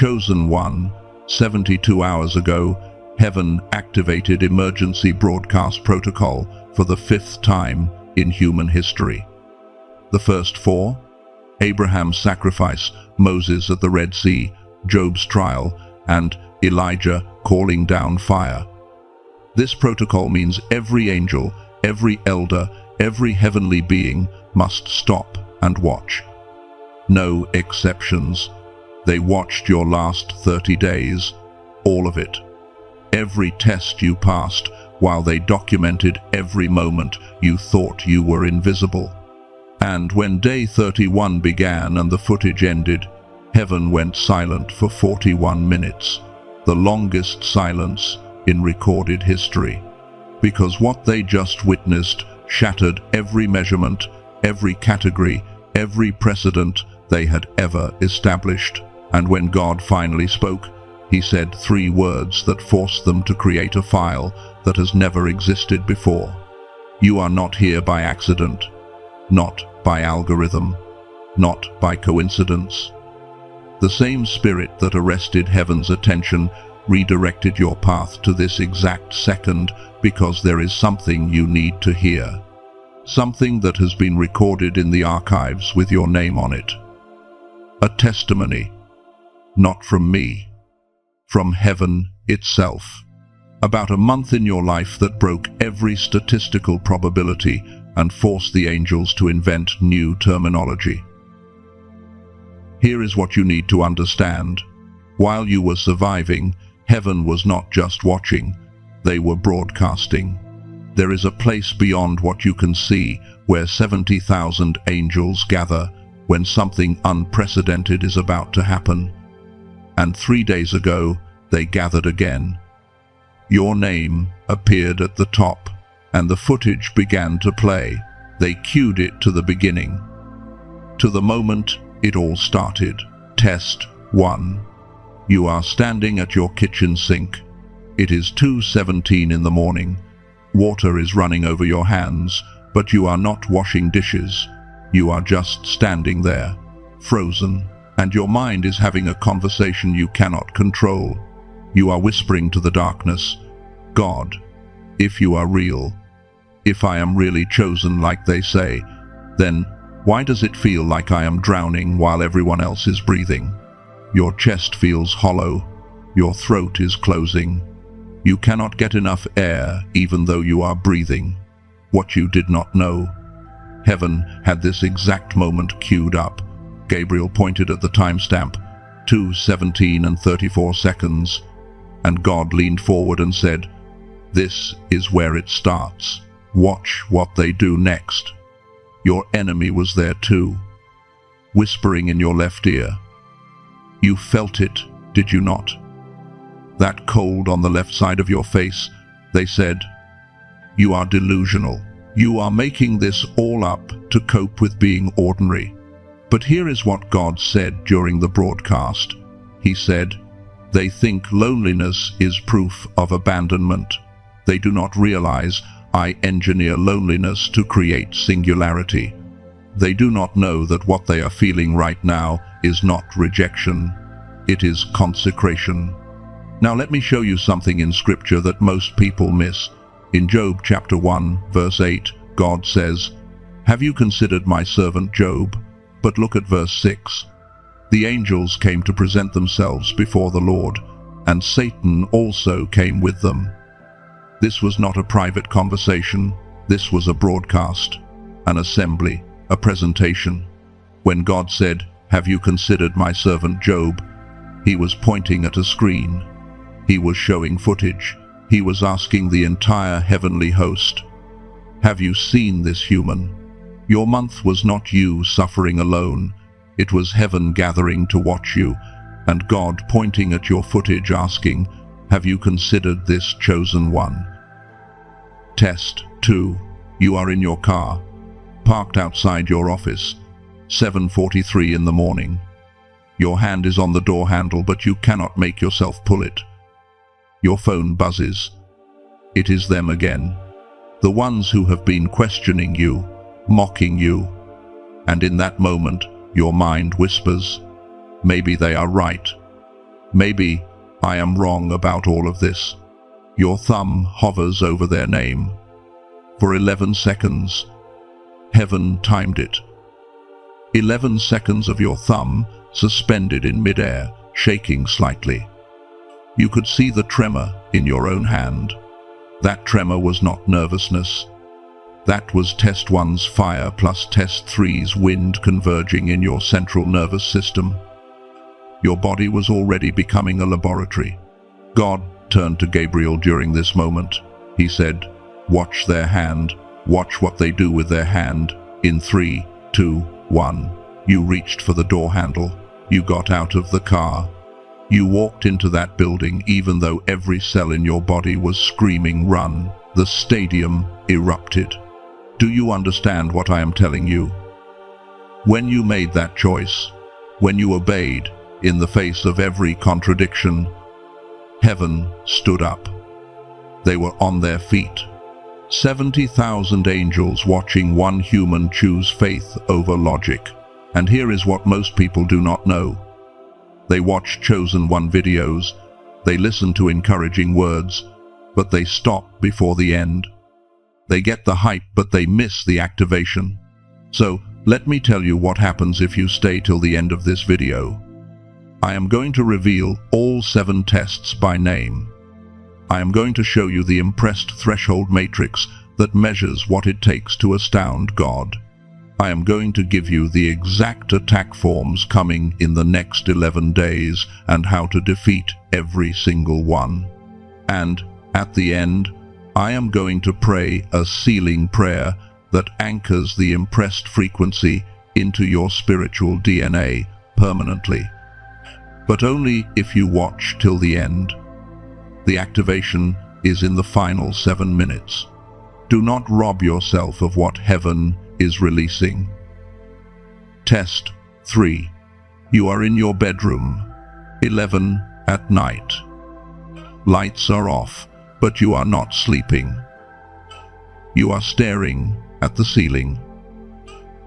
chosen one, 72 hours ago, heaven activated emergency broadcast protocol for the 5th time in human history. The first 4: Abraham's sacrifice, Moses at the Red Sea, Job's trial, and Elijah calling down fire. This protocol means every angel, every elder, every heavenly being must stop and watch. No exceptions. They watched your last 30 days, all of it. Every test you passed, while they documented every moment you thought you were invisible. And when day 31 began and the footage ended, heaven went silent for 41 minutes, the longest silence in recorded history. Because what they just witnessed shattered every measurement, every category, every precedent they had ever established. And when God finally spoke, he said 3 words that forced them to create a file that has never existed before. You are not here by accident, not by algorithm, not by coincidence. The same spirit that arrested heaven's attention redirected your path to this exact second because there is something you need to hear. Something that has been recorded in the archives with your name on it. A testimony, not from me, from heaven itself. About a month in your life that broke every statistical probability and forced the angels to invent new terminology. Here is what you need to understand. While you were surviving, heaven was not just watching, they were broadcasting. There is a place beyond what you can see where 70,000 angels gather when something unprecedented is about to happen. And 3 days ago, they gathered again. Your name appeared at the top, and the footage began to play. They cued it to the beginning, to the moment it all started. Test 1. You are standing at your kitchen sink. It is 2:17 in the morning. Water is running over your hands, but you are not washing dishes. You are just standing there, frozen, and your mind is having a conversation you cannot control. You are whispering to the darkness, God, if you are real, if I am really chosen like they say, then why does it feel like I am drowning while everyone else is breathing? Your chest feels hollow, your throat is closing. You cannot get enough air even though you are breathing. What you did not know. Heaven had this exact moment queued up. Gabriel pointed at the timestamp, 2:17 and 34 seconds, and God leaned forward and said, this is where it starts. Watch what they do next. Your enemy was there too, whispering in your left ear. You felt it, did you not? That cold on the left side of your face. They said, you are delusional. You are making this all up to cope with being ordinary. But here is what God said during the broadcast. He said, they think loneliness is proof of abandonment. They do not realize I engineer loneliness to create singularity. They do not know that what they are feeling right now is not rejection. It is consecration. Now let me show you something in Scripture that most people miss. In Job chapter 1, verse 8, God says, have you considered my servant Job? But look at verse 6. The angels came to present themselves before the Lord, and Satan also came with them. This was not a private conversation. This was a broadcast, an assembly, a presentation. When God said, have you considered my servant Job? He was pointing at a screen. He was showing footage. He was asking the entire heavenly host, have you seen this human? Your month was not you suffering alone. It was heaven gathering to watch you, and God pointing at your footage asking, have you considered this chosen one? Test 2. You are in your car, parked outside your office, 7:43 in the morning. Your hand is on the door handle, but you cannot make yourself pull it. Your phone buzzes. It is them again, the ones who have been questioning you, mocking you. And in that moment, your mind whispers, maybe they are right. Maybe I am wrong about all of this. Your thumb hovers over their name. For 11 seconds, heaven timed it. 11 seconds of your thumb suspended in midair, shaking slightly. You could see the tremor in your own hand. That tremor was not nervousness. That was test 1's fire plus test 3's wind converging in your central nervous system. Your body was already becoming a laboratory. God turned to Gabriel during this moment. He said, "Watch their hand. Watch what they do with their hand. In 3, 2, 1. You reached for the door handle. You got out of the car. You walked into that building even though every cell in your body was screaming, 'Run!' The stadium erupted. Do you understand what I am telling you? When you made that choice, when you obeyed, in the face of every contradiction, heaven stood up. They were on their feet. 70,000 angels watching one human choose faith over logic. And here is what most people do not know. They watch Chosen One videos, they listen to encouraging words, but they stop before the end. They get the hype, but they miss the activation. So, let me tell you what happens if you stay till the end of this video. I am going to reveal all 7 tests by name. I am going to show you the impressed threshold matrix that measures what it takes to astound God. I am going to give you the exact attack forms coming in the next 11 days and how to defeat every single one. And, at the end, I am going to pray a sealing prayer that anchors the impressed frequency into your spiritual DNA permanently. But only if you watch till the end. The activation is in the final 7 minutes. Do not rob yourself of what heaven is releasing. Test 3. You are in your bedroom. 11 at night. Lights are off, but you are not sleeping. You are staring at the ceiling,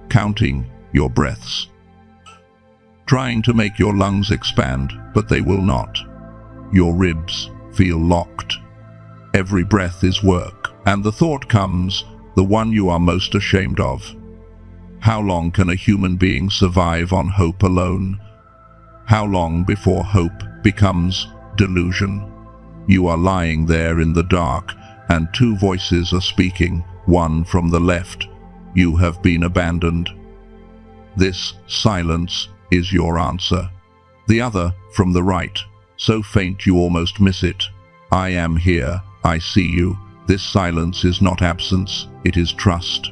counting your breaths, trying to make your lungs expand, but they will not. Your ribs feel locked. Every breath is work, and the thought comes, the one you are most ashamed of. How long can a human being survive on hope alone? How long before hope becomes delusion? You are lying there in the dark, and 2 voices are speaking, one from the left. You have been abandoned. This silence is your answer. The other from the right, so faint you almost miss it. I am here, I see you. This silence is not absence, it is trust.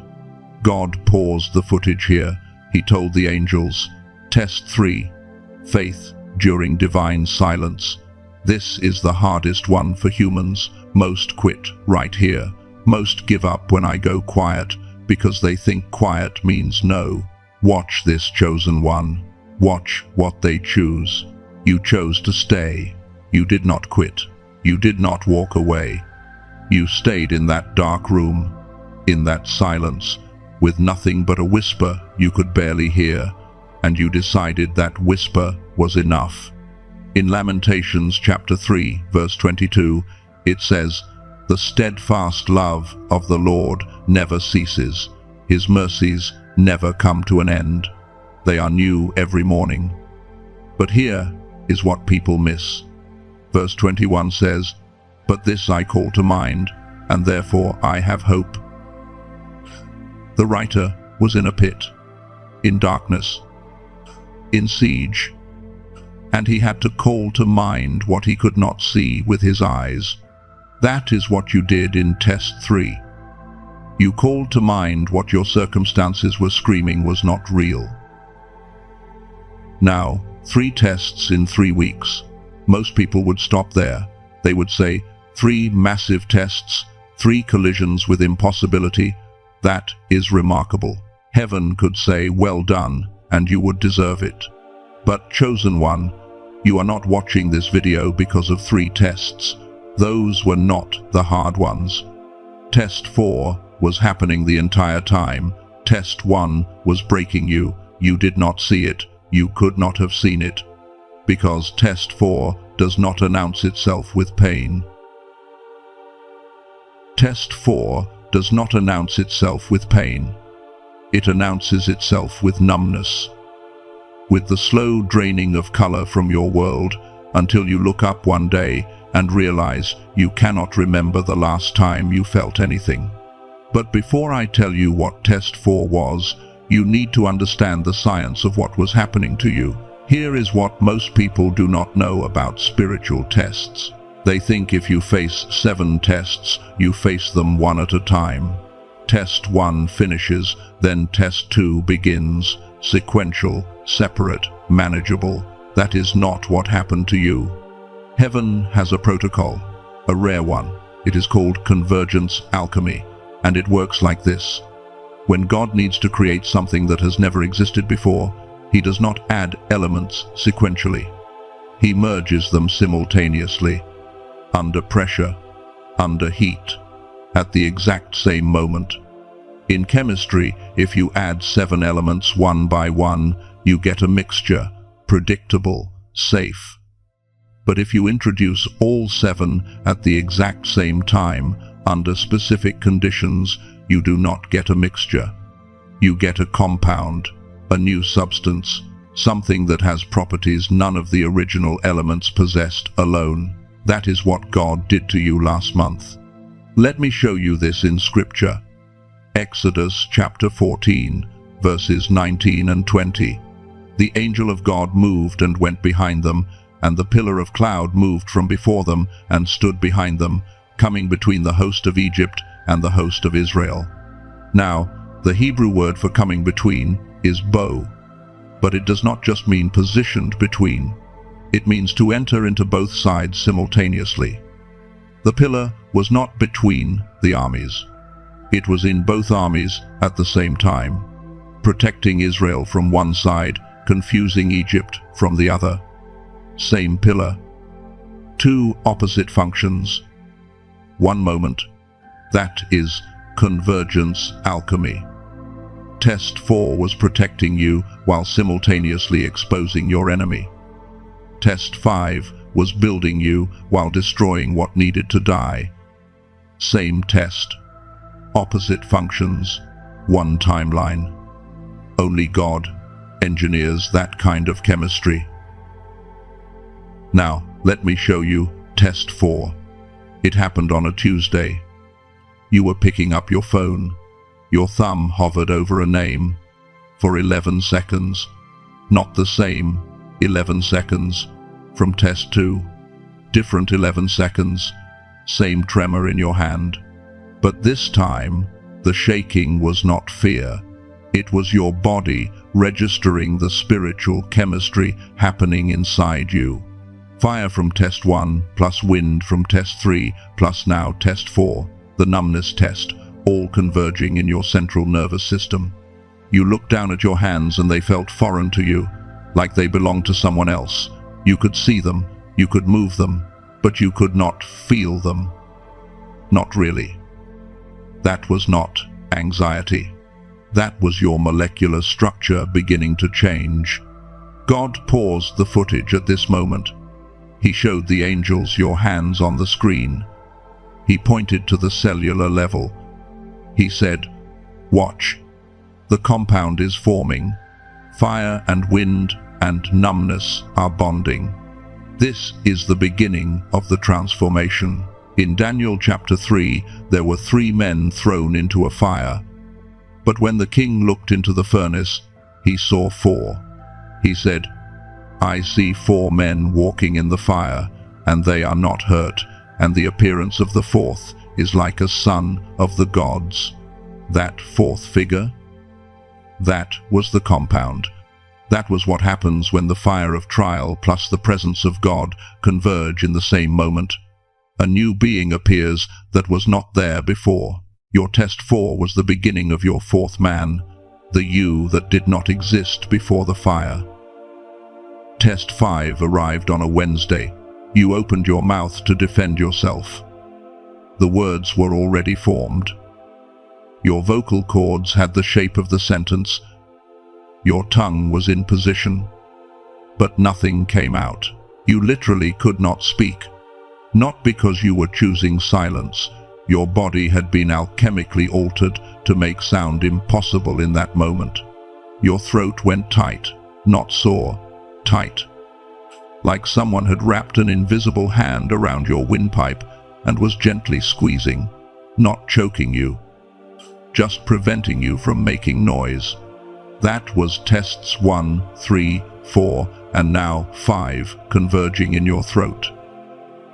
God paused the footage here. He told the angels, Test 3, faith during divine silence. This is the hardest one for humans. Most quit right here. Most give up when I go quiet, because they think quiet means no. Watch this chosen one. Watch what they choose. You chose to stay. You did not quit. You did not walk away. You stayed in that dark room, in that silence, with nothing but a whisper you could barely hear, and you decided that whisper was enough. In Lamentations chapter 3, verse 22, it says, "The steadfast love of the Lord never ceases. His mercies never come to an end. They are new every morning." But here is what people miss. Verse 21 says, "But this I call to mind, and therefore I have hope." The writer was in a pit, in darkness, in siege, and he had to call to mind what he could not see with his eyes. That is what you did in test 3. You called to mind what your circumstances were screaming was not real. Now, 3 tests in 3 weeks. Most people would stop there. They would say, 3 massive tests, 3 collisions with impossibility. That is remarkable. Heaven could say, well done, and you would deserve it. But chosen one, you are not watching this video because of 3 tests. Those were not the hard ones. Test 4 was happening the entire time. Test 1 was breaking you. You did not see it. You could not have seen it. Because test 4 does not announce itself with pain. Test 4 does not announce itself with pain. It announces itself with numbness, with the slow draining of color from your world until you look up one day and realize you cannot remember the last time you felt anything. But before I tell you what test 4 was, you need to understand the science of what was happening to you. Here is what most people do not know about spiritual tests. They think if you face 7 tests, you face them one at a time. Test 1 finishes, then test 2 begins, sequential, separate, manageable. That is not what happened to you. Heaven has a protocol, a rare one. It is called convergence alchemy, and it works like this. When God needs to create something that has never existed before, He does not add elements sequentially. He merges them simultaneously, under pressure, under heat, at the exact same moment. In chemistry, if you add 7 elements one by one, you get a mixture, predictable, safe. But if you introduce all 7 at the exact same time, under specific conditions, you do not get a mixture. You get a compound, a new substance, something that has properties none of the original elements possessed alone. That is what God did to you last month. Let me show you this in Scripture. Exodus chapter 14, verses 19 and 20. The angel of God moved and went behind them, and the pillar of cloud moved from before them and stood behind them, coming between the host of Egypt and the host of Israel. Now, the Hebrew word for coming between is bo, but it does not just mean positioned between. It means to enter into both sides simultaneously. The pillar was not between the armies. It was in both armies at the same time, protecting Israel from one side, confusing Egypt from the other. Same pillar. 2 opposite functions. One moment. That is convergence alchemy. Test 4 was protecting you while simultaneously exposing your enemy. Test 5 was building you while destroying what needed to die. Same test. Opposite functions. One timeline. Only God engineers that kind of chemistry. Now, let me show you test 4. It happened on a Tuesday. You were picking up your phone. Your thumb hovered over a name for 11 seconds. Not the same 11 seconds from test 2. Different 11 seconds. Same tremor in your hand. But this time, the shaking was not fear. It was your body registering the spiritual chemistry happening inside you. Fire from test 1, plus wind from test 3, plus now test 4, the numbness test, all converging in your central nervous system. You looked down at your hands and they felt foreign to you, like they belonged to someone else. You could see them, you could move them, but you could not feel them. Not really. That was not anxiety. That was your molecular structure beginning to change. God paused the footage at this moment. He showed the angels your hands on the screen. He pointed to the cellular level. He said, "Watch. The compound is forming. Fire and wind and numbness are bonding. This is the beginning of the transformation." In Daniel chapter 3, there were 3 men thrown into a fire. But when the king looked into the furnace, he saw 4. He said, "I see 4 men walking in the fire, and they are not hurt, and the appearance of the 4th is like a son of the gods." That 4th figure? That was the compound. That was what happens when the fire of trial plus the presence of God converge in the same moment. A new being appears that was not there before. Your test 4 was the beginning of your 4th man, the you that did not exist before the fire. Test 5 arrived on a Wednesday. You opened your mouth to defend yourself. The words were already formed. Your vocal cords had the shape of the sentence. Your tongue was in position. but nothing came out. You literally could not speak. Not because you were choosing silence. Your body had been alchemically altered to make sound impossible in that moment. Your throat went tight, not sore, tight. Like someone had wrapped an invisible hand around your windpipe and was gently squeezing, not choking you, just preventing you from making noise. That was tests 1, 3, 4, and now 5 converging in your throat.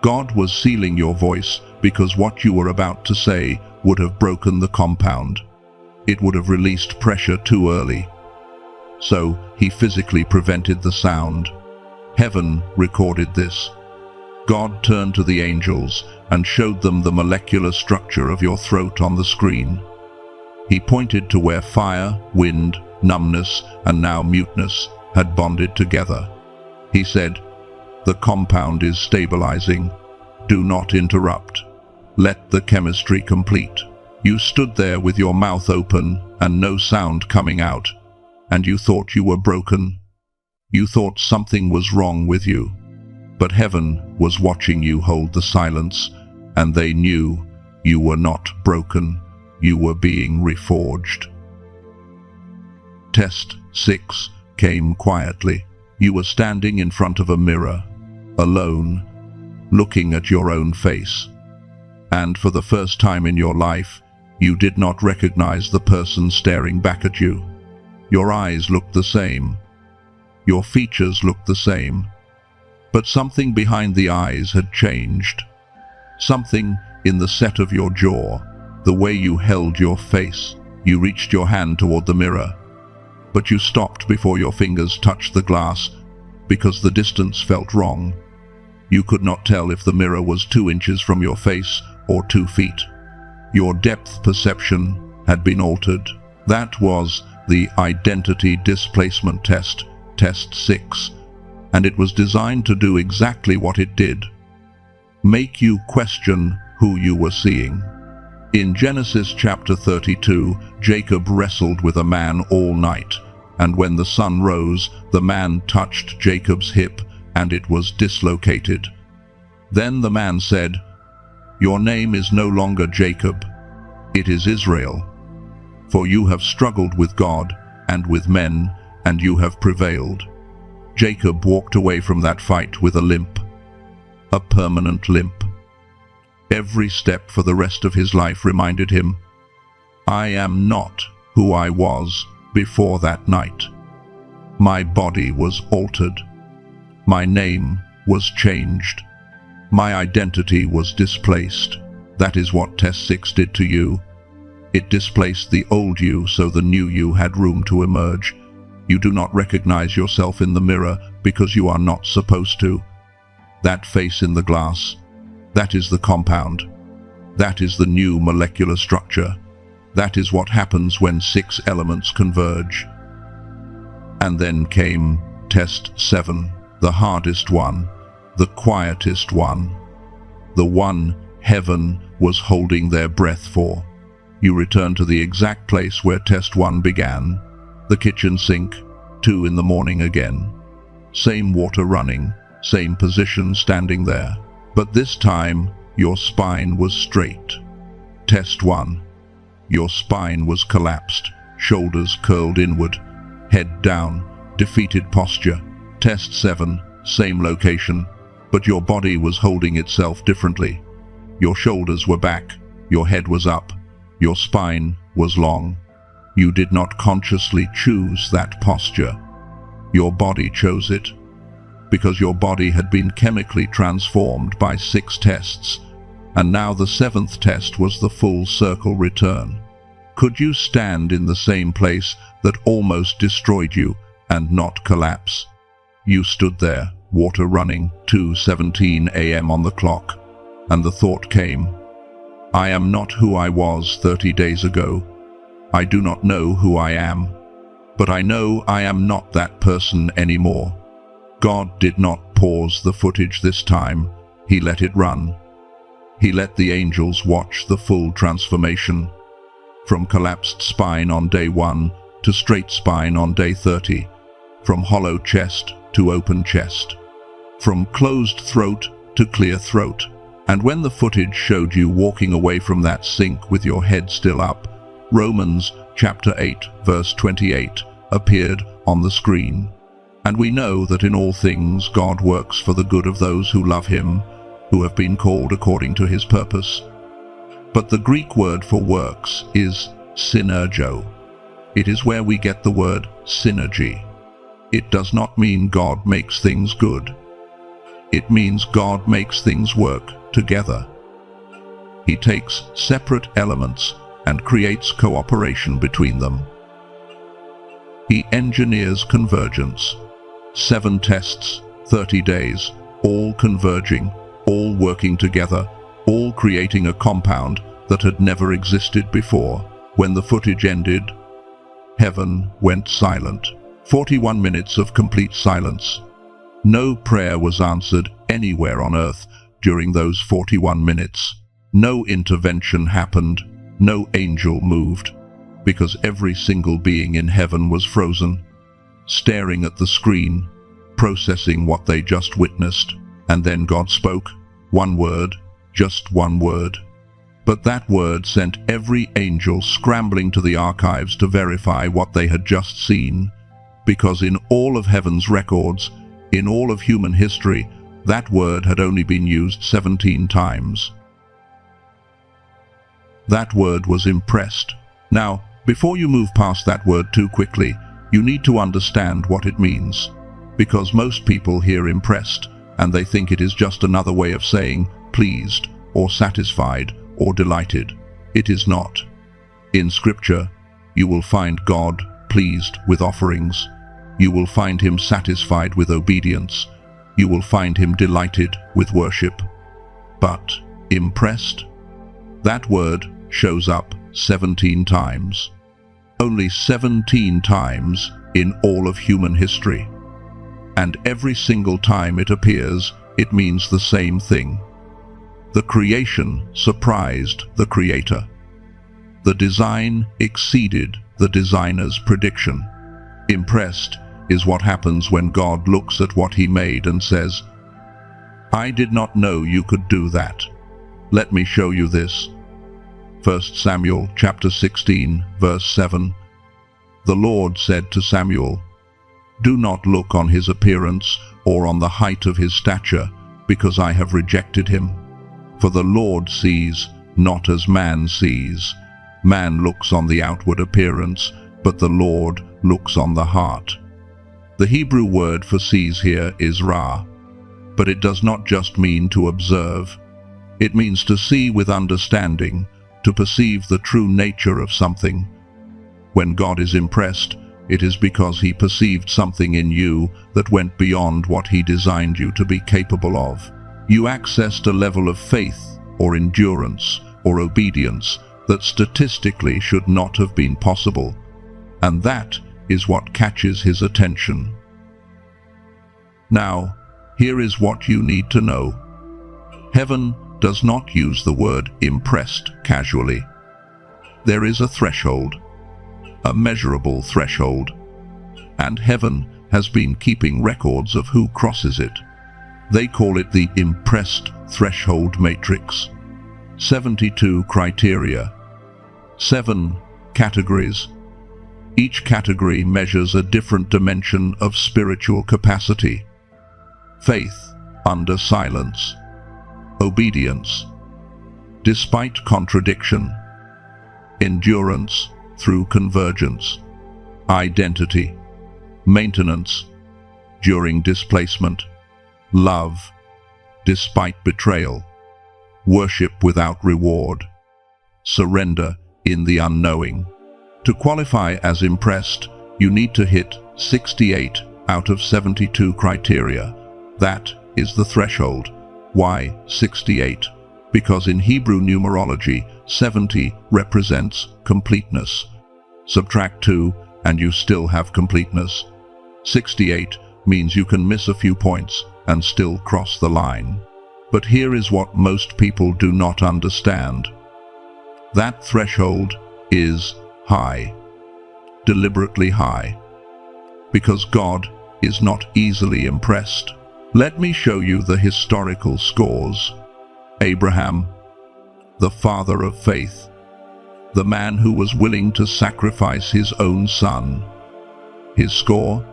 God was sealing your voice because what you were about to say would have broken the compound. It would have released pressure too early. So he physically prevented the sound. Heaven recorded this. God turned to the angels and showed them the molecular structure of your throat on the screen. He pointed to where fire, wind, numbness, and now muteness had bonded together. He said, "The compound is stabilizing. Do not interrupt. Let the chemistry complete." You stood there with your mouth open and no sound coming out, and you thought you were broken. You thought something was wrong with you. But heaven was watching you hold the silence, and they knew you were not broken. You were being reforged. Test 6 came quietly. You were standing in front of a mirror, alone, looking at your own face. And for the first time in your life, you did not recognize the person staring back at you. Your eyes looked the same. Your features looked the same. But something behind the eyes had changed. Something in the set of your jaw, the way you held your face. You reached your hand toward the mirror, but you stopped before your fingers touched the glass because the distance felt wrong. You could not tell if the mirror was 2 inches from your face or 2 feet. Your depth perception had been altered. That was the identity displacement test, test 6, and it was designed to do exactly what it did: make you question who you were seeing. In Genesis chapter 32, Jacob wrestled with a man all night, and when the sun rose, the man touched Jacob's hip, and it was dislocated. Then the man said, "Your name is no longer Jacob, it is Israel. For you have struggled with God and with men, and you have prevailed." Jacob walked away from that fight with a limp, a permanent limp. Every step for the rest of his life reminded him, "I am not who I was before that night. My body was altered. My name was changed. My identity was displaced." That is what Test 6 did to you. It displaced the old you so the new you had room to emerge. You do not recognize yourself in the mirror because you are not supposed to. That face in the glass, that is the compound. That is the new molecular structure. That is what happens when 6 elements converge. And then came Test 7, the hardest one, the quietest one, the one heaven was holding their breath for. You return to the exact place where Test 1 began, the kitchen sink, 2 in the morning again. Same water running, same position standing there. But this time, your spine was straight. Test 1. Your spine was collapsed, shoulders curled inward, head down, defeated posture. Test 7, same location, but your body was holding itself differently. Your shoulders were back, your head was up, your spine was long. You did not consciously choose that posture. Your body chose it, because your body had been chemically transformed by 6 tests, and now the 7th test was the full circle return. Could you stand in the same place that almost destroyed you and not collapse? You stood there, water running, 2:17 a.m. on the clock, and the thought came, "I am not who I was 30 days ago. I do not know who I am, but I know I am not that person anymore." God did not pause the footage this time. He let it run. He let the angels watch the full transformation, from collapsed spine on day 1 to straight spine on day 30, from hollow chest to open chest, from closed throat to clear throat. And when the footage showed you walking away from that sink with your head still up, Romans chapter 8 verse 28 appeared on the screen. And we know that in all things God works for the good of those who love him, who have been called according to his purpose. But the Greek word for works is synergo. It is where we get the word synergy. It does not mean God makes things good. It means God makes things work together. He takes separate elements and creates cooperation between them. He engineers convergence. 7 tests, 30 days, all converging, all working together, all creating a compound that had never existed before. When the footage ended, heaven went silent. 41 minutes of complete silence. No prayer was answered anywhere on earth during those 41 minutes. No intervention happened. No angel moved, because every single being in heaven was frozen, staring at the screen, processing what they just witnessed. And then God spoke. One word, just one word. But that word sent every angel scrambling to the archives to verify what they had just seen, because in all of heaven's records, in all of human history, that word had only been used 17 times. That word was impressed. Now, before you move past that word too quickly, you need to understand what it means, because most people hear impressed and they think it is just another way of saying pleased or satisfied or delighted. It is not. In Scripture, you will find God pleased with offerings. You will find him satisfied with obedience. You will find him delighted with worship. But impressed? That word shows up 17 times. Only 17 times in all of human history. And every single time it appears, it means the same thing. The creation surprised the Creator. The design exceeded the designer's prediction. Impressed is what happens when God looks at what he made and says, "I did not know you could do that. Let me show you this." 1 Samuel chapter 16, verse 7. The Lord said to Samuel, "Do not look on his appearance or on the height of his stature, because I have rejected him. For the Lord sees not as man sees. Man looks on the outward appearance, but the Lord looks on the heart." The Hebrew word for sees here is ra, but it does not just mean to observe. It means to see with understanding, to perceive the true nature of something. When God is impressed, it is because he perceived something in you that went beyond what he designed you to be capable of. You accessed a level of faith or endurance or obedience that statistically should not have been possible, and that is what catches his attention. Now, here is what you need to know. Heaven does not use the word impressed casually. There is a threshold, a measurable threshold, and heaven has been keeping records of who crosses it. They call it the impressed threshold matrix. 72 criteria, 7 categories. Each category measures a different dimension of spiritual capacity. Faith under silence. Obedience despite contradiction. Endurance through convergence. Identity. Maintenance during displacement. Love despite betrayal. Worship without reward. Surrender in the unknowing. To qualify as impressed, you need to hit 68 out of 72 criteria. That is the threshold. Why 68? Because in Hebrew numerology, 70 represents completeness. Subtract 2 and you still have completeness. 68 means you can miss a few points and still cross the line. But here is what most people do not understand. That threshold is high, deliberately high, because God is not easily impressed. Let me show you the historical scores. Abraham, the father of faith, the man who was willing to sacrifice his own son. His score?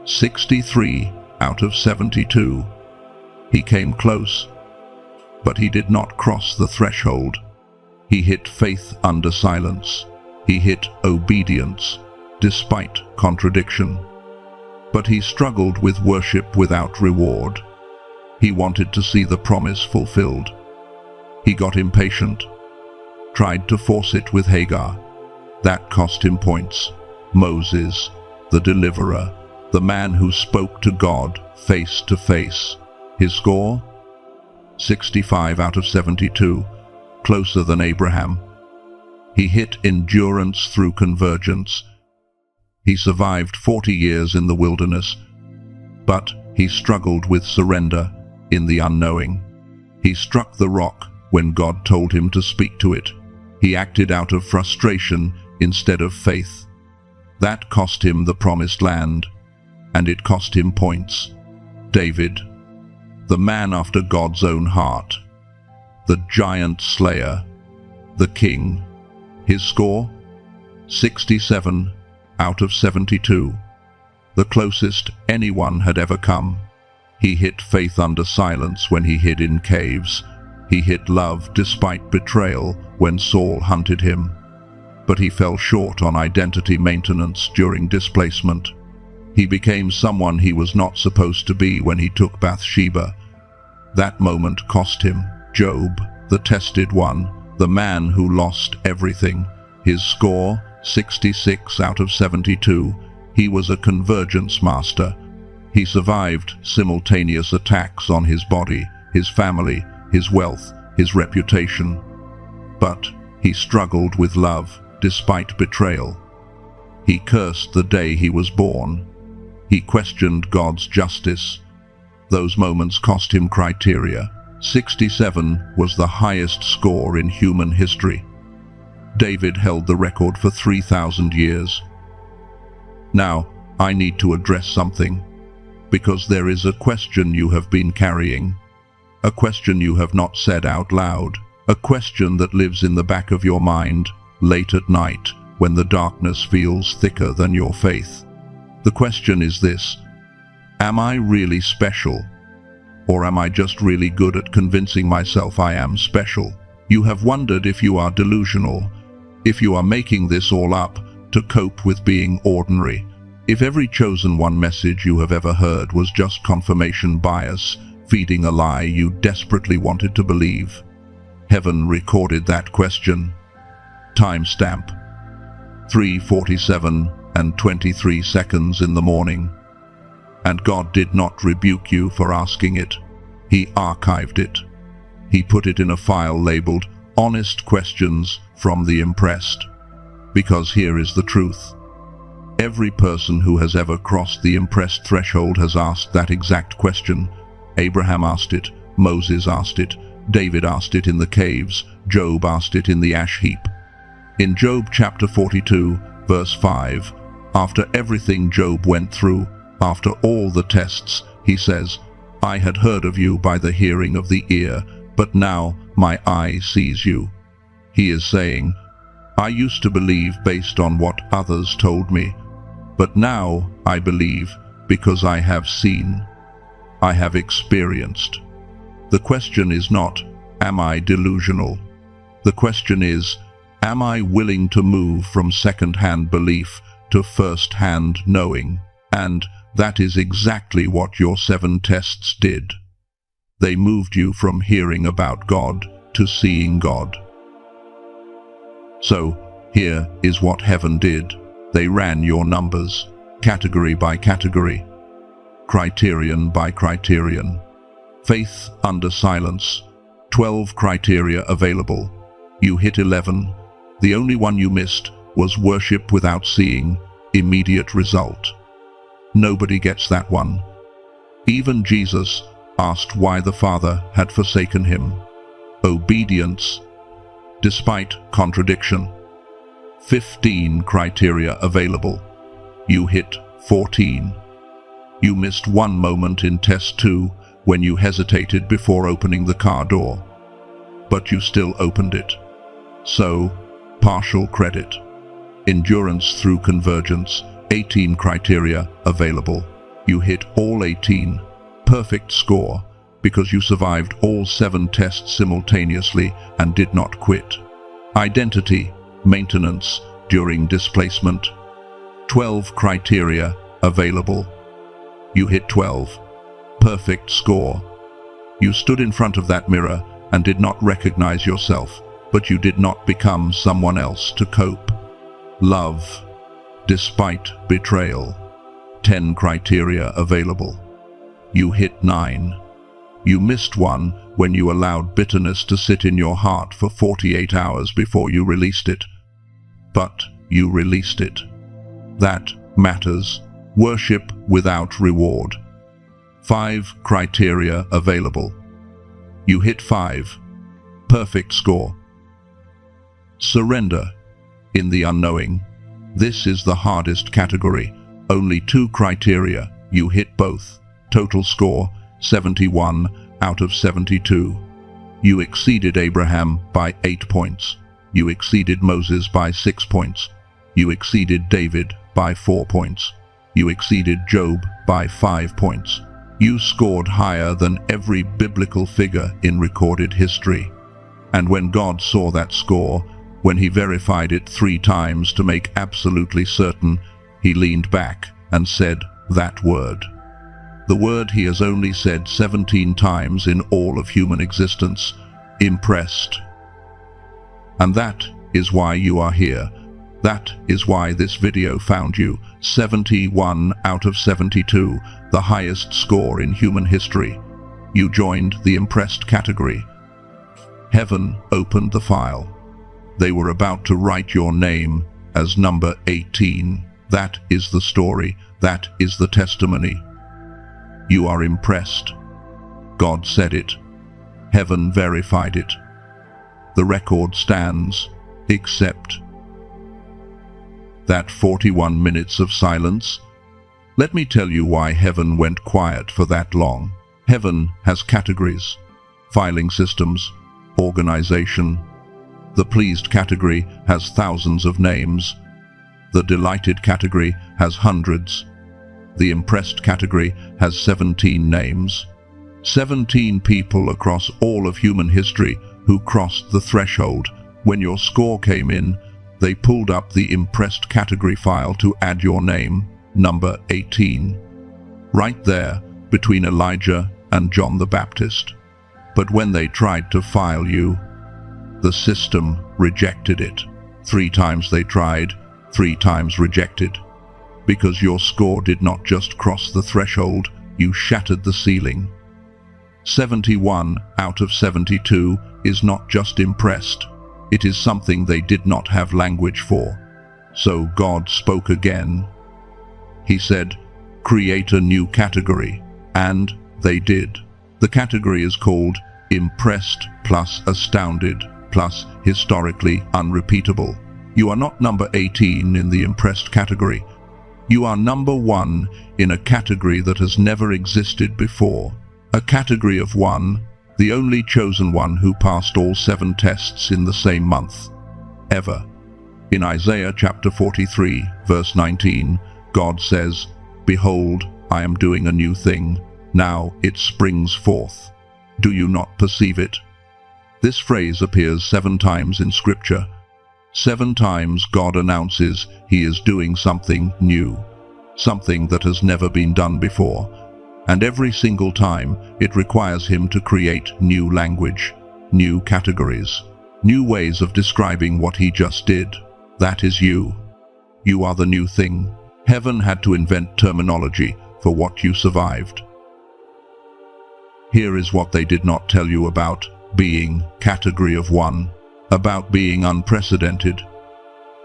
63 out of 72. He came close, but he did not cross the threshold. He hit faith under silence. He hit obedience, despite contradiction. But he struggled with worship without reward. He wanted to see the promise fulfilled. He got impatient, tried to force it with Hagar. That cost him points. Moses, the deliverer, the man who spoke to God face to face. His score? 65 out of 72, closer than Abraham. He hit endurance through convergence. He survived 40 years in the wilderness, but he struggled with surrender in the unknowing. He struck the rock when God told him to speak to it. He acted out of frustration instead of faith. That cost him the promised land, and it cost him points. David, the man after God's own heart, the giant slayer, the king. His score? 67 out of 72, the closest anyone had ever come. He hit faith under silence when he hid in caves. He hit love despite betrayal when Saul hunted him. But he fell short on identity maintenance during displacement. He became someone he was not supposed to be when he took Bathsheba. That moment cost him. Job, the tested one, the man who lost everything. His score? 66 out of 72. He was a convergence master. He survived simultaneous attacks on his body, his family, his wealth, his reputation. But he struggled with love despite betrayal. He cursed the day he was born. He questioned God's justice. Those moments cost him criteria. 67 was the highest score in human history. David held the record for 3,000 years. Now, I need to address something, because there is a question you have been carrying, a question you have not said out loud, a question that lives in the back of your mind, late at night, when the darkness feels thicker than your faith. The question is this: am I really special? Or am I just really good at convincing myself I am special? You have wondered if you are delusional, if you are making this all up to cope with being ordinary, if every chosen one message you have ever heard was just confirmation bias, feeding a lie you desperately wanted to believe. Heaven recorded that question. Timestamp: 3:47 and 23 seconds in the morning. And God did not rebuke you for asking it. He archived it. He put it in a file labeled Honest Questions from the Impressed. Because here is the truth. Every person who has ever crossed the impressed threshold has asked that exact question. Abraham asked it, Moses asked it, David asked it in the caves, Job asked it in the ash heap. In Job chapter 42, verse 5, after everything Job went through, after all the tests, he says, I had heard of you by the hearing of the ear, but now my eye sees you. He is saying, I used to believe based on what others told me, but now I believe because I have seen. I have experienced. The question is not, am I delusional? The question is, am I willing to move from second-hand belief to first-hand knowing? And that is exactly what your 7 tests did. They moved you from hearing about God to seeing God. So, here is what heaven did. They ran your numbers, category by category, criterion by criterion. Faith under silence, 12 criteria available. You hit 11. The only one you missed was worship without seeing, immediate result. Nobody gets that one. Even Jesus asked why the Father had forsaken him. Obedience, despite contradiction. 15 criteria available. You hit 14. You missed one moment in test 2 when you hesitated before opening the car door. But you still opened it. So, partial credit. Endurance through convergence, 18 criteria available. You hit all 18. Perfect score, because you survived all 7 tests simultaneously and did not quit. Identity, maintenance during displacement. 12 criteria available. You hit 12. Perfect score. You stood in front of that mirror and did not recognize yourself, but you did not become someone else to cope. Love, despite betrayal. 10 criteria available. You hit 9. You missed one when you allowed bitterness to sit in your heart for 48 hours before you released it. But you released it. That matters. Worship without reward. 5 criteria available. You hit 5. Perfect score. Surrender in the unknowing. This is the hardest category. Only 2 criteria. You hit both. Total score, 71 out of 72. You exceeded Abraham by 8 points. You exceeded Moses by 6 points. You exceeded David by 4 points. You exceeded Job by 5 points. You scored higher than every biblical figure in recorded history. And when God saw that score, when he verified it 3 times to make absolutely certain, he leaned back and said that word. The word he has only said 17 times in all of human existence, impressed. And that is why you are here. That is why this video found you. 71 out of 72, the highest score in human history. You joined the impressed category. Heaven opened the file. They were about to write your name as number 18. That is the story. That is the testimony. You are impressed. God said it. Heaven verified it. The record stands, except that 41 minutes of silence. Let me tell you why heaven went quiet for that long. Heaven has categories, filing systems, organization. The pleased category has thousands of names. The delighted category has hundreds. The impressed category has 17 names. 17 people across all of human history who crossed the threshold. When your score came in, they pulled up the impressed category file to add your name, number 18. Right there, between Elijah and John the Baptist. But when they tried to file you, the system rejected it. 3 times they tried, 3 times rejected. Because your score did not just cross the threshold, you shattered the ceiling. 71 out of 72 is not just impressed. It is something they did not have language for. So God spoke again. He said, create a new category. And they did. The category is called impressed plus astounded plus historically unrepeatable. You are not number 18 in the impressed category. You are number 1 in a category that has never existed before. A category of 1, the only chosen one who passed all 7 tests in the same month, ever. In Isaiah chapter 43, verse 19, God says, behold, I am doing a new thing. Now it springs forth. Do you not perceive it? This phrase appears 7 times in Scripture. 7 times God announces he is doing something new, something that has never been done before. And every single time, it requires him to create new language, new categories, new ways of describing what he just did. That is you. You are the new thing. Heaven had to invent terminology for what you survived. Here is what they did not tell you about being category of 1, about being unprecedented,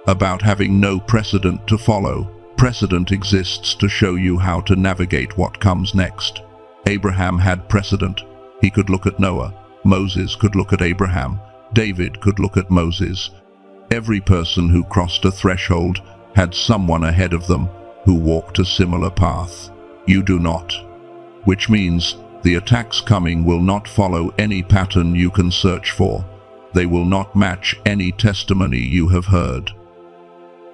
about having no precedent to follow. Precedent exists to show you how to navigate what comes next. Abraham had precedent. He could look at Noah. Moses could look at Abraham. David could look at Moses. Every person who crossed a threshold had someone ahead of them who walked a similar path. You do not. Which means the attacks coming will not follow any pattern you can search for. They will not match any testimony you have heard.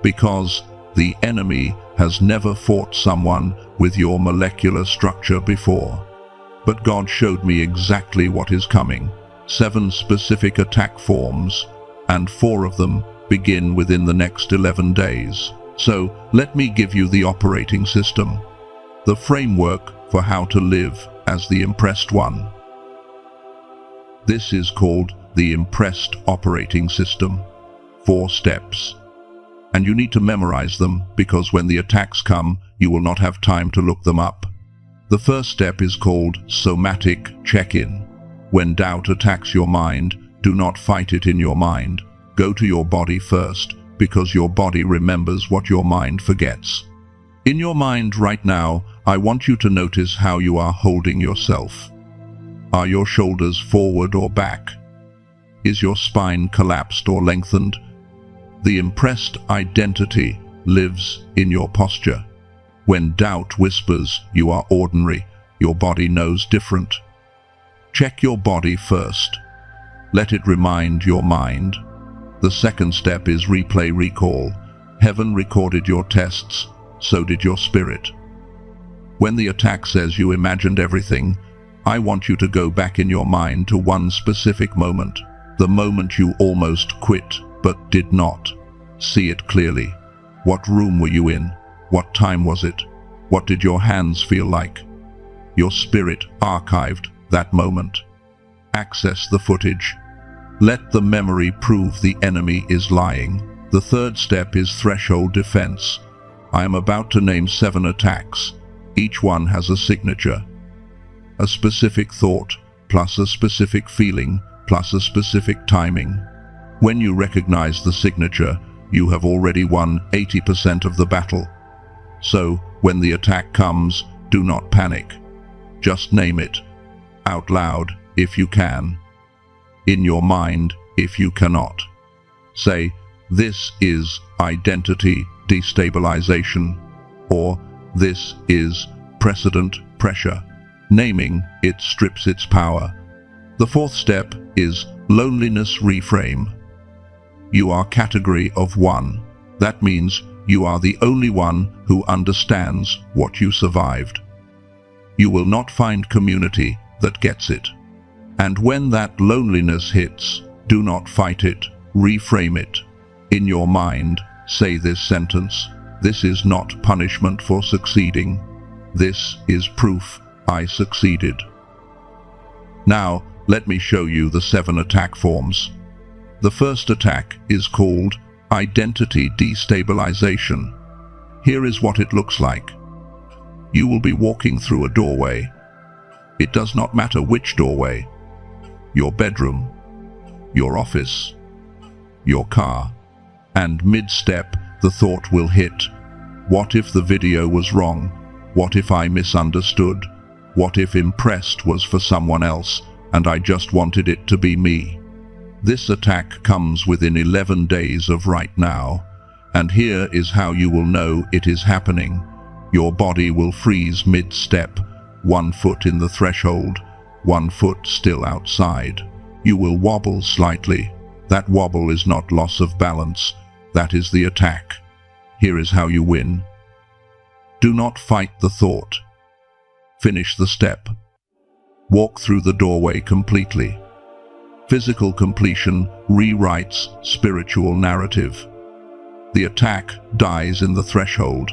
Because the enemy has never fought someone with your molecular structure before. But God showed me exactly what is coming. 7 specific attack forms, and 4 of them begin within the next 11 days. So let me give you the operating system, the framework for how to live as the impressed one. This is called the impressed operating system. 4 steps. And you need to memorize them, because when the attacks come, you will not have time to look them up. The first step is called somatic check-in. When doubt attacks your mind, do not fight it in your mind. Go to your body first, because your body remembers what your mind forgets. In your mind right now, I want you to notice how you are holding yourself. Are your shoulders forward or back? Is your spine collapsed or lengthened? The impressed identity lives in your posture. When doubt whispers you are ordinary, your body knows different. Check your body first. Let it remind your mind. The second step is replay recall. Heaven recorded your tests, so did your spirit. When the attack says you imagined everything, I want you to go back in your mind to one specific moment, the moment you almost quit but did not. See it clearly. What room were you in? What time was it? What did your hands feel like? Your spirit archived that moment. Access the footage. Let the memory prove the enemy is lying. The third step is threshold defense. I am about to name 7 attacks. Each one has a signature. A specific thought, plus a specific feeling, plus a specific timing. When you recognize the signature, you have already won 80% of the battle. So, when the attack comes, do not panic. Just name it. Out loud, if you can. In your mind, if you cannot. Say, this is identity destabilization, or this is precedent pressure. Naming it strips its power. The fourth step is loneliness reframe. You are category of 1. That means you are the only one who understands what you survived. You will not find community that gets it. And when that loneliness hits, do not fight it, reframe it. In your mind, say this sentence: this is not punishment for succeeding. This is proof I succeeded. Now, let me show you the 7 attack forms. The first attack is called identity destabilization. Here is what it looks like. You will be walking through a doorway. It does not matter which doorway. Your bedroom, your office, your car, and mid-step the thought will hit. What if the video was wrong? What if I misunderstood? What if impressed was for someone else and I just wanted it to be me? This attack comes within 11 days of right now, and here is how you will know it is happening. Your body will freeze mid-step, 1 foot in the threshold, 1 foot still outside. You will wobble slightly. That wobble is not loss of balance. That is the attack. Here is how you win. Do not fight the thought. Finish the step. Walk through the doorway completely. Physical completion rewrites spiritual narrative. The attack dies in the threshold.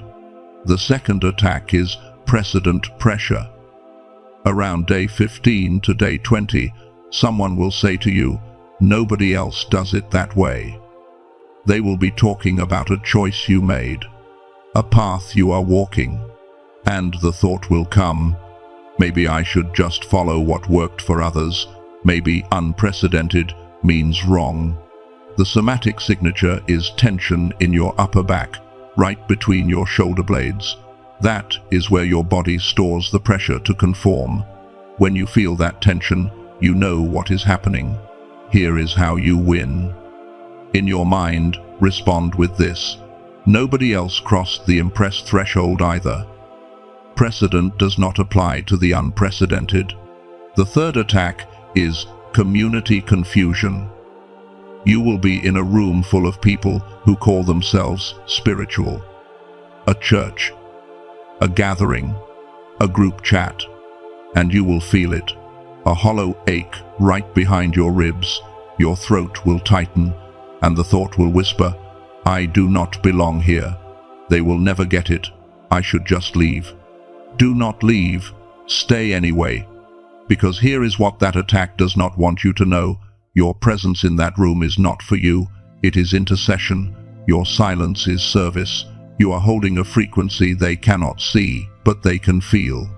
The second attack is precedent pressure. Around day 15 to day 20, someone will say to you, nobody else does it that way. They will be talking about a choice you made, a path you are walking, and the thought will come, maybe I should just follow what worked for others. Maybe unprecedented means wrong. The somatic signature is tension in your upper back, right between your shoulder blades. That is where your body stores the pressure to conform. When you feel that tension, you know what is happening. Here is how you win. In your mind, respond with this: nobody else crossed the impressed threshold either. Precedent does not apply to the unprecedented. The third attack is community confusion. You will be in a room full of people who call themselves spiritual. A church, a gathering, a group chat, and you will feel it. A hollow ache right behind your ribs. Your throat will tighten, and the thought will whisper, "I do not belong here. They will never get it. I should just leave." Do not leave. Stay anyway. Because here is what that attack does not want you to know. Your presence in that room is not for you. It is intercession. Your silence is service. You are holding a frequency they cannot see, but they can feel.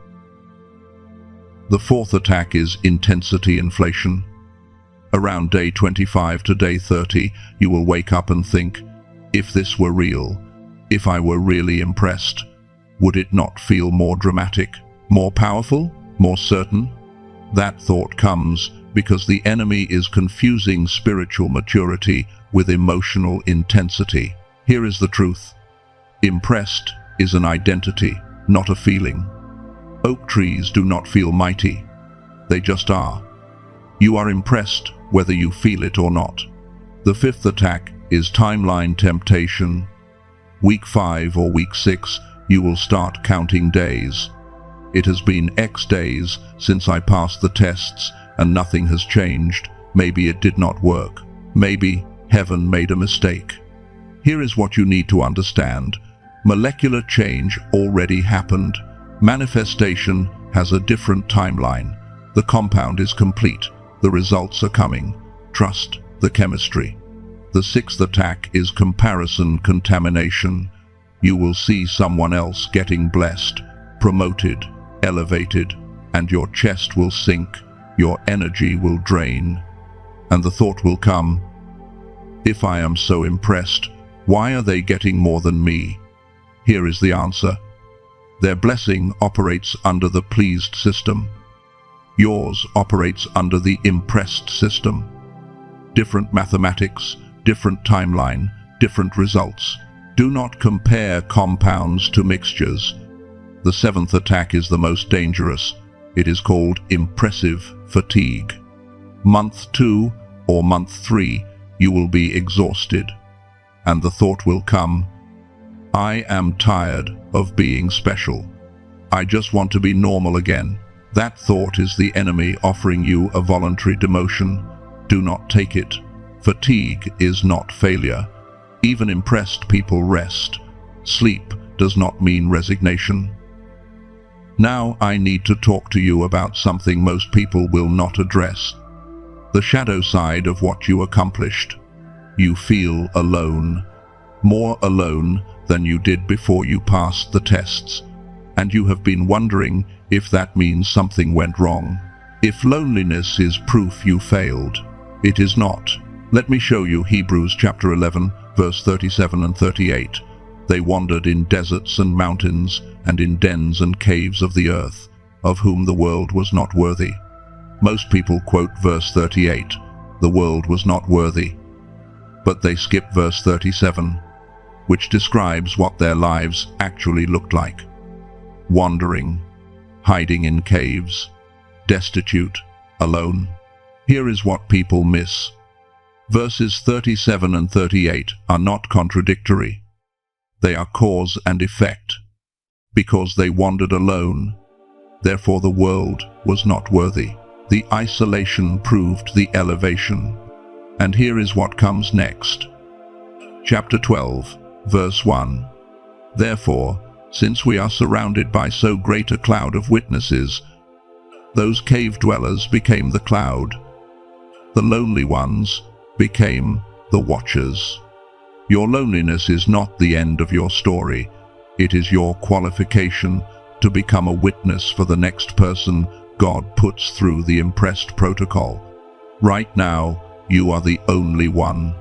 The fourth attack is intensity inflation. Around day 25 to day 30, you will wake up and think, if this were real, if I were really impressed, would it not feel more dramatic, more powerful, more certain? That thought comes because the enemy is confusing spiritual maturity with emotional intensity. Here is the truth. Impressed is an identity, not a feeling. Oak trees do not feel mighty. They just are. You are impressed whether you feel it or not. The fifth attack is timeline temptation. Week 5 or week 6, you will start counting days. It has been X days since I passed the tests and nothing has changed. Maybe it did not work. Maybe heaven made a mistake. Here is what you need to understand. Molecular change already happened. Manifestation has a different timeline. The compound is complete. The results are coming. Trust the chemistry. The sixth attack is comparison contamination. You will see someone else getting blessed, promoted, elevated, and your chest will sink, your energy will drain, and the thought will come, if I am so impressed, why are they getting more than me? Here is the answer. Their blessing operates under the pleased system. Yours operates under the impressed system. Different mathematics, different timeline, different results. Do not compare compounds to mixtures. The seventh attack is the most dangerous. It is called impressive fatigue. Month 2 or month 3, you will be exhausted, and the thought will come, I am tired of being special. I just want to be normal again. That thought is the enemy offering you a voluntary demotion. Do not take it. Fatigue is not failure. Even impressed people rest. Sleep does not mean resignation. Now I need to talk to you about something most people will not address. The shadow side of what you accomplished. You feel alone. More alone than you did before you passed the tests. And you have been wondering if that means something went wrong. If loneliness is proof you failed, it is not. Let me show you Hebrews chapter 11, verse 37 and 38. They wandered in deserts and mountains, and in dens and caves of the earth, of whom the world was not worthy. Most people quote verse 38, the world was not worthy. But they skip verse 37, which describes what their lives actually looked like. Wandering, hiding in caves, destitute, alone. Here is what people miss. Verses 37 and 38 are not contradictory. They are cause and effect. Because they wandered alone, therefore the world was not worthy. The isolation proved the elevation. And here is what comes next. Chapter 12, verse 1. Therefore, since we are surrounded by so great a cloud of witnesses, those cave dwellers became the cloud. The lonely ones became the watchers. Your loneliness is not the end of your story. It is your qualification to become a witness for the next person God puts through the impressed protocol. Right now, you are the only one.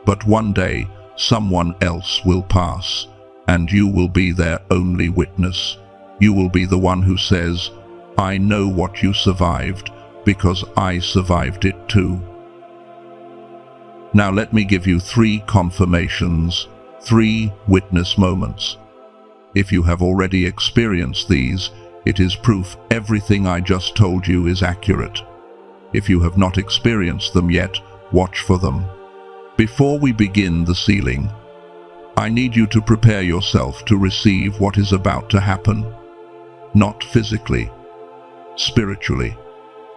But one day, someone else will pass, and you will be their only witness. You will be the one who says, I know what you survived, because I survived it too. Now let me give you 3 confirmations, 3 witness moments. If you have already experienced these, it is proof everything I just told you is accurate. If you have not experienced them yet, watch for them. Before we begin the sealing, I need you to prepare yourself to receive what is about to happen. Not physically, spiritually.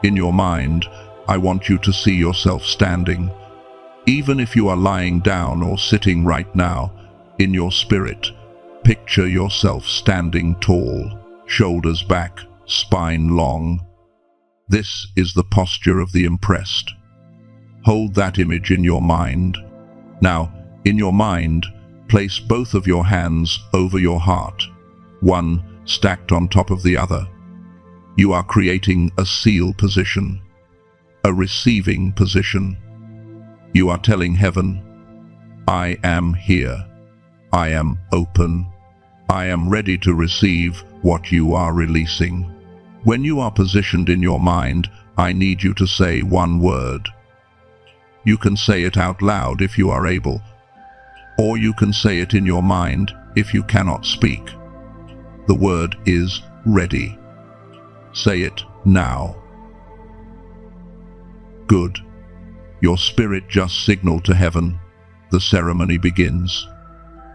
In your mind, I want you to see yourself standing. Even if you are lying down or sitting right now, in your spirit, picture yourself standing tall, shoulders back, spine long. This is the posture of the impressed. Hold that image in your mind. Now, in your mind, place both of your hands over your heart, one stacked on top of the other. You are creating a seal position, a receiving position. You are telling heaven, I am here. I am open. I am ready to receive what you are releasing. When you are positioned in your mind, I need you to say one word. You can say it out loud if you are able, or you can say it in your mind if you cannot speak. The word is ready. Say it now. Good. Your spirit just signaled to heaven. The ceremony begins.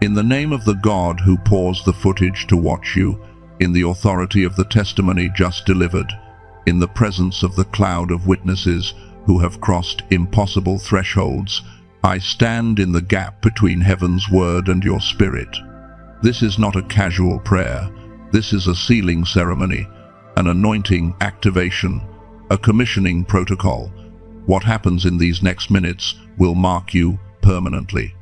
In the name of the God who paused the footage to watch you, in the authority of the testimony just delivered, in the presence of the cloud of witnesses who have crossed impossible thresholds, I stand in the gap between heaven's word and your spirit. This is not a casual prayer. This is a sealing ceremony, an anointing activation, a commissioning protocol. What happens in these next minutes will mark you permanently.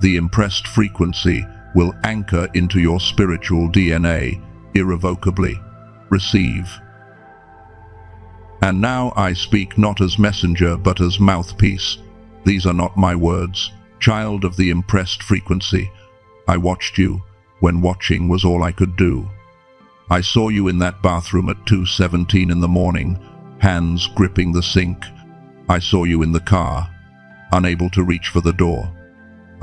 The impressed frequency will anchor into your spiritual DNA irrevocably. Receive. And now I speak not as messenger but as mouthpiece. These are not my words. Child of the impressed frequency, I watched you when watching was all I could do. I saw you in that bathroom at 2:17 in the morning, hands gripping the sink. I saw you in the car, unable to reach for the door.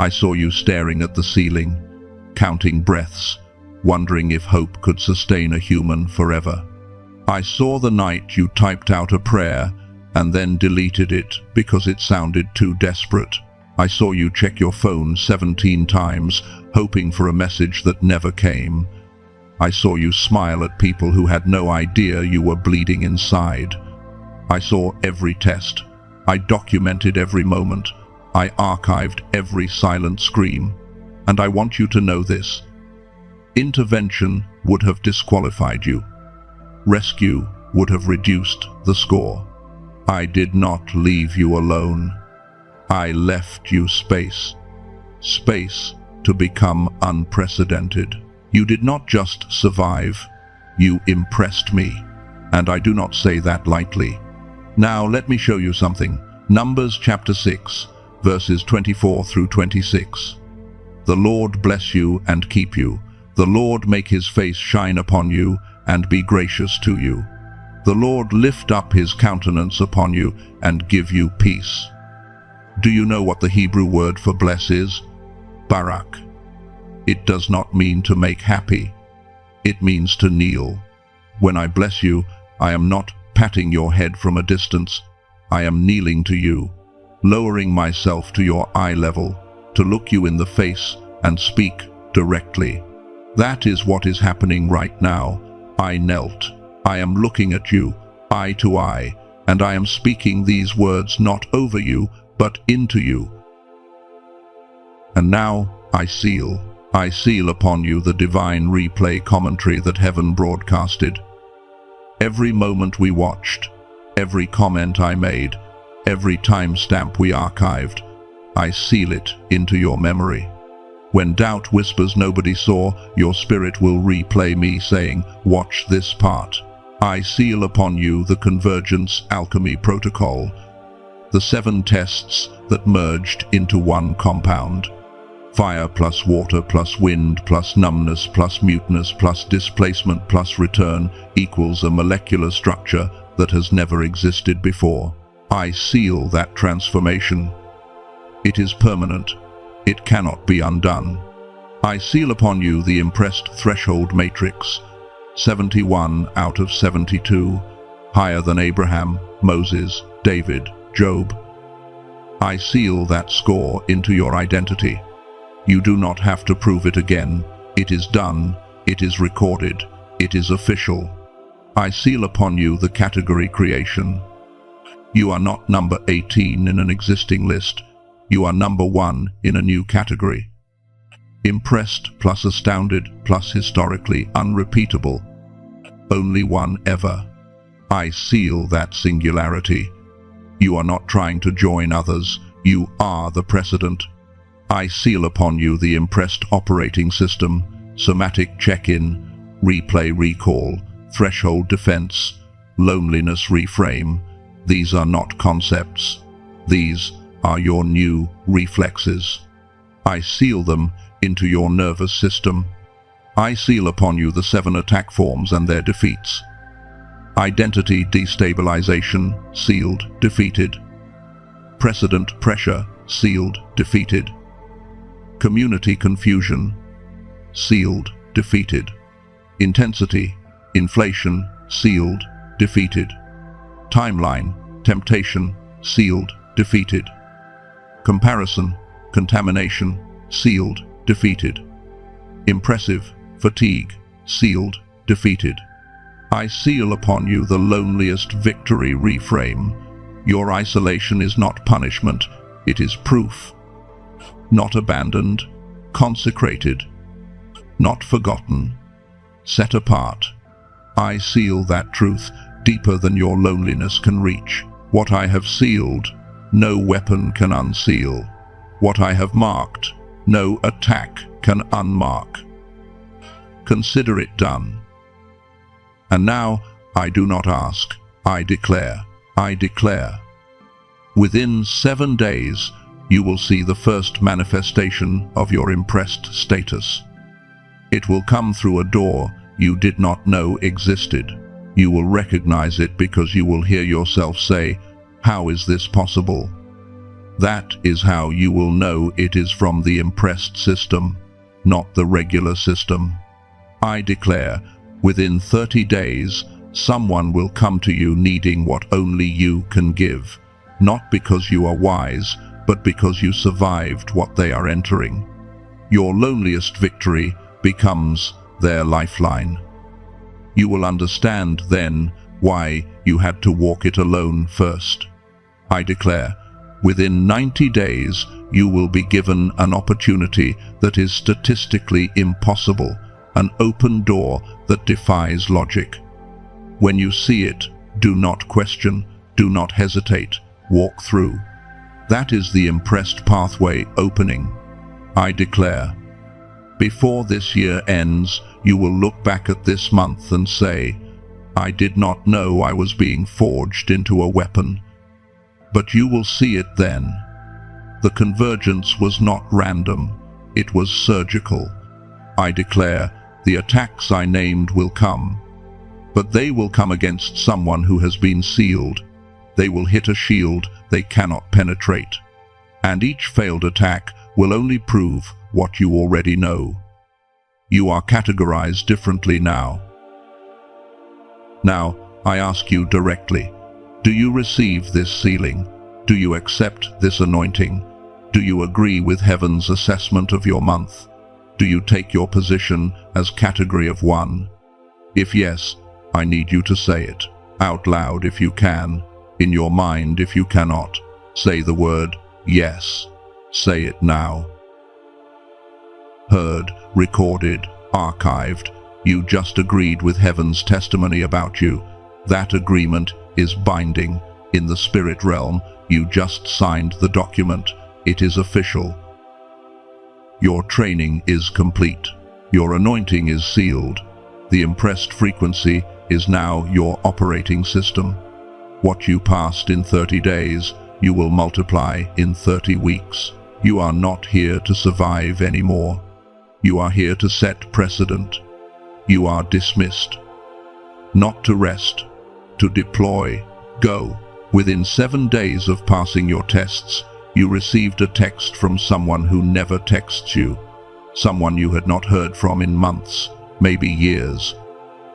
I saw you staring at the ceiling, counting breaths, wondering if hope could sustain a human forever. I saw the night you typed out a prayer and then deleted it because it sounded too desperate. I saw you check your phone 17 times, hoping for a message that never came. I saw you smile at people who had no idea you were bleeding inside. I saw every test. I documented every moment. I archived every silent scream. And I want you to know this. Intervention would have disqualified you. Rescue would have reduced the score. I did not leave you alone. I left you space. Space to become unprecedented. You did not just survive, you impressed me. And I do not say that lightly. Now let me show you something. Numbers chapter 6, verses 24 through 26. The Lord bless you and keep you. The Lord make his face shine upon you and be gracious to you. The Lord lift up his countenance upon you and give you peace. Do you know what the Hebrew word for bless is? Barak. It does not mean to make happy. It means to kneel. When I bless you, I am not patting your head from a distance. I am kneeling to you, lowering myself to your eye level, to look you in the face and speak directly. That is what is happening right now. I knelt. I am looking at you, eye to eye, and I am speaking these words not over you, but into you. And now I seal. I seal upon you the divine replay commentary that heaven broadcasted. Every moment we watched, every comment I made, every timestamp we archived, I seal it into your memory. When doubt whispers nobody saw, your spirit will replay me saying, watch this part. I seal upon you the convergence alchemy protocol, the 7 tests that merged into one compound. Fire plus water plus wind plus numbness plus muteness plus displacement plus return equals a molecular structure that has never existed before. I seal that transformation. It is permanent. It cannot be undone. I seal upon you the impressed threshold matrix, 71 out of 72, higher than Abraham, Moses, David, Job. I seal that score into your identity. You do not have to prove it again. It is done, it is recorded, it is official. I seal upon you the category creation. You are not number 18 in an existing list. You are number 1 in a new category. Impressed plus astounded plus historically unrepeatable. Only one ever. I seal that singularity. You are not trying to join others. You are the precedent. I seal upon you the impressed operating system, somatic check-in, replay recall, threshold defense, loneliness reframe. These are not concepts. These are your new reflexes. I seal them into your nervous system. I seal upon you the 7 attack forms and their defeats. Identity destabilization, sealed, defeated. Precedent pressure, sealed, defeated. Community confusion, sealed, defeated. Intensity, inflation, sealed, defeated. Timeline, temptation, sealed, defeated. Comparison, contamination, sealed, defeated. Impressive, fatigue, sealed, defeated. I seal upon you the loneliest victory reframe. Your isolation is not punishment, it is proof. Not abandoned, consecrated. Not forgotten, set apart. I seal that truth deeper than your loneliness can reach. What I have sealed, no weapon can unseal. What I have marked, no attack can unmark. Consider it done. And now, I do not ask, I declare, I declare. Within 7 days, you will see the first manifestation of your impressed status. It will come through a door you did not know existed. You will recognize it because you will hear yourself say, "How is this possible?" That is how you will know it is from the impressed system, not the regular system. I declare, within 30 days, someone will come to you needing what only you can give, not because you are wise, but because you survived what they are entering. Your loneliest victory becomes their lifeline. You will understand then why you had to walk it alone first. I declare, within 90 days, you will be given an opportunity that is statistically impossible, an open door that defies logic. When you see it, do not question, do not hesitate, walk through. That is the impressed pathway opening. I declare, before this year ends, you will look back at this month and say, "I did not know I was being forged into a weapon." But you will see it then. The convergence was not random, it was surgical. I declare, the attacks I named will come, but they will come against someone who has been sealed. They will hit a shield they cannot penetrate. And each failed attack will only prove what you already know. You are categorized differently now. Now, I ask you directly, do you receive this sealing? Do you accept this anointing? Do you agree with heaven's assessment of your month? Do you take your position as category of 1? If yes, I need you to say it, out loud if you can, in your mind if you cannot. Say the word, yes. Say it now. Heard, recorded, archived. You just agreed with heaven's testimony about you. That agreement is binding. In the spirit realm, you just signed the document. It is official. Your training is complete. Your anointing is sealed. The impressed frequency is now your operating system. What you passed in 30 days, you will multiply in 30 weeks. You are not here to survive anymore. You are here to set precedent. You are dismissed. Not to rest, to deploy. Go. Within 7 days of passing your tests, you received a text from someone who never texts you. someone you had not heard from in months, maybe years,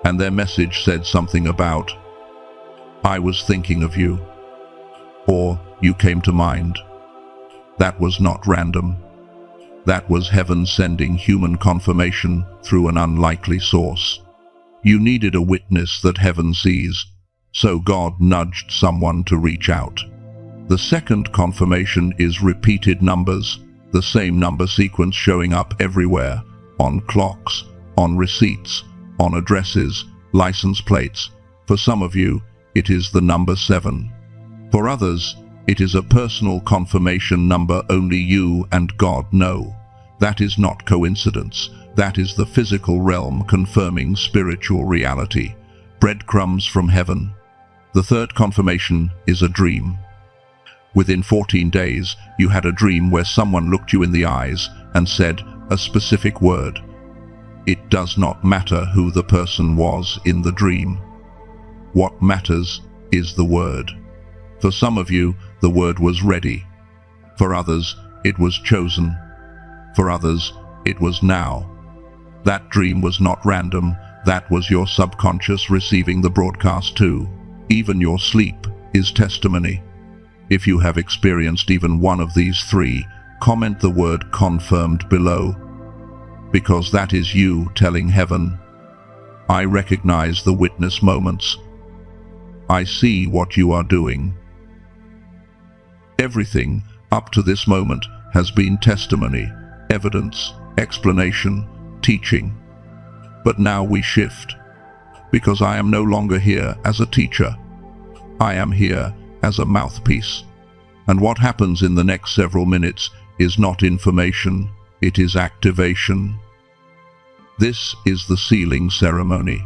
and their message said something about, "I was thinking of you," or "You came to mind." That was not random. That was heaven sending human confirmation through an unlikely source. You needed a witness that heaven sees, so God nudged someone to reach out. The second confirmation is repeated numbers, the same number sequence showing up everywhere, on clocks, on receipts, on addresses, license plates. For some of you, it is the number 7. For others, it is a personal confirmation number only you and God know. That is not coincidence. That is the physical realm confirming spiritual reality. Breadcrumbs from heaven. The third confirmation is a dream. Within 14 days, you had a dream where someone looked you in the eyes and said a specific word. It does not matter who the person was in the dream. What matters is the word. For some of you, the word was ready. For others, it was chosen. For others, it was now. That dream was not random. That was your subconscious receiving the broadcast too. Even your sleep is testimony. If you have experienced even one of these 3, comment the word "confirmed" below, because that is you telling heaven, "I recognize the witness moments. I see what you are doing." Everything up to this moment has been testimony, evidence, explanation, teaching. But now we shift, because I am no longer here as a teacher. I am here as a mouthpiece. And what happens in the next several minutes is not information, it is activation. This is the sealing ceremony.